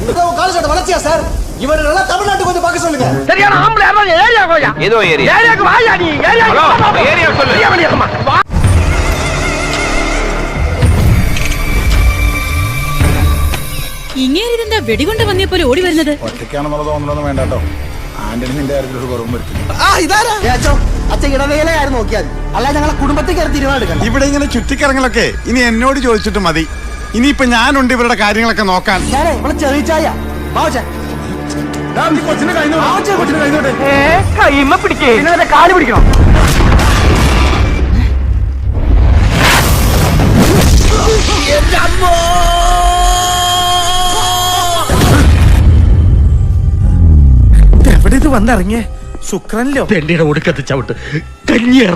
வளர்ச்சியா sir? இவரெல்லாம் தமிழ்நாட்டுக்கு கொஞ்சம் பார்க்க சொல்லுங்க. சரியான ஆம்பளை ஏரியா போயா. ஏதோ ஏரியா. ஏரியாக்கு வாயா நீ. ஏரியா சொல்லு. ഇങ്ങേരിതെന്താ വെടികൊണ്ട് വന്നേ പോലെ ഓടി വരുന്നത്? ഒറ്റയ്ക്കാണെന്നുള്ള തോന്നലൊന്നും വേണ്ട കേട്ടോ. ആന്റണി നിന്റെ കാര്യത്തിൽ ഒരു കുറവും വരുത്തില്ല. അച്ഛൻ ഇടവേലയായിരുന്നു നോക്കിയാൽ അല്ല ഞങ്ങളെ കുടുംബത്തിൽ കയറി തീരുമാനം. ഇവിടെ ഇങ്ങനെ ചുറ്റിക്കറങ്ങലൊക്കെ ഇനി എന്നോട് ചോദിച്ചിട്ട് മതി. ഇനിയിപ്പൊ ഞാനുണ്ട് ഇവരുടെ കാര്യങ്ങളൊക്കെ നോക്കാൻ. ഞാനേ ഇവിടെ ചെറിയ കൈമ പിടിക്കേ കാല് പിടിക്കണം. എവിടെ ഇത് വന്നിറങ്ങിയേ? ശുക്രനിലോ? തെണ്ടിയുടെ ഒടുക്കത്ത് ചവിട്ട് കഞ്ഞിയറ.